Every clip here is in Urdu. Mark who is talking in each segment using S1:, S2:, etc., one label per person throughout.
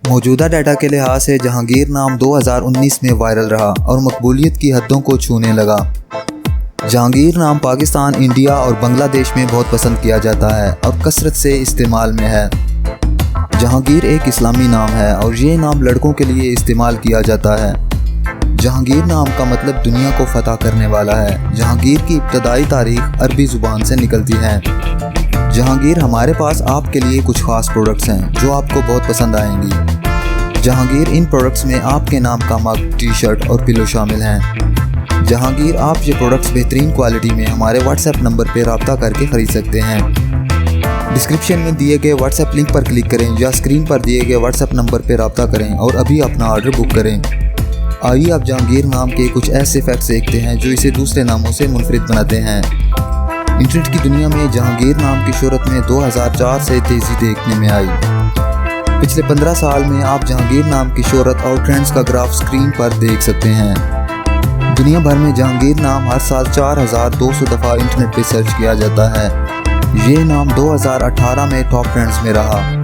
S1: موجودہ ڈیٹا کے لحاظ سے جہانگیر نام 2019 میں وائرل رہا اور مقبولیت کی حدوں کو چھونے لگا۔ جہانگیر نام پاکستان، انڈیا اور بنگلہ دیش میں بہت پسند کیا جاتا ہے اور کثرت سے استعمال میں ہے۔ جہانگیر ایک اسلامی نام ہے اور یہ نام لڑکوں کے لیے استعمال کیا جاتا ہے۔ جہانگیر نام کا مطلب دنیا کو فتح کرنے والا ہے۔ جہانگیر کی ابتدائی تاریخ عربی زبان سے نکلتی ہے۔ جہانگیر ہمارے پاس آپ کے لیے کچھ خاص پروڈکٹس ہیں جو آپ کو بہت پسند آئیں گی۔ جہانگیر ان پروڈکٹس میں آپ کے نام کا مگ، ٹی شرٹ اور پلو شامل ہیں۔ جہانگیر آپ یہ پروڈکٹس بہترین کوالٹی میں ہمارے واٹس ایپ نمبر پہ رابطہ کر کے خرید سکتے ہیں۔ ڈسکرپشن میں دیے گئے واٹس ایپ لنک پر کلک کریں یا اسکرین پر دیے گئے واٹس ایپ نمبر پہ رابطہ کریں اور ابھی اپنا آرڈر بک کریں۔ آئیے اب جہانگیر نام کے کچھ ایسے فیکٹس دیکھتے ہیں جو اسے دوسرے ناموں سے منفرد بناتے ہیں۔ انٹرنیٹ کی دنیا میں جہانگیر نام کی شہرت میں 2004 سے تیزی دیکھنے میں آئی۔ پچھلے 15 سال میں آپ جہانگیر نام کی شہرت اور ٹرینڈز کا گراف اسکرین پر دیکھ سکتے ہیں۔ دنیا بھر میں جہانگیر نام ہر سال 4200 دفعہ انٹرنیٹ پہ سرچ کیا جاتا ہے۔ یہ نام 2018 میں ٹاپ ٹرینڈز میں رہا۔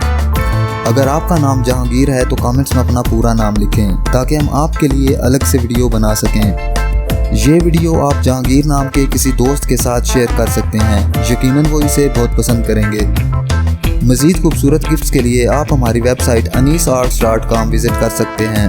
S1: اگر آپ کا نام جہانگیر ہے تو کامنٹس میں اپنا پورا نام لکھیں تاکہ ہم آپ کے لیے الگ سے ویڈیو بنا سکیں۔ یہ ویڈیو آپ جہانگیر نام کے کسی دوست کے ساتھ شیئر کر سکتے ہیں، یقیناً وہ اسے بہت پسند کریں گے۔ مزید خوبصورت گفٹس کے لیے آپ ہماری ویب سائٹ anisarts.com وزٹ کر سکتے ہیں۔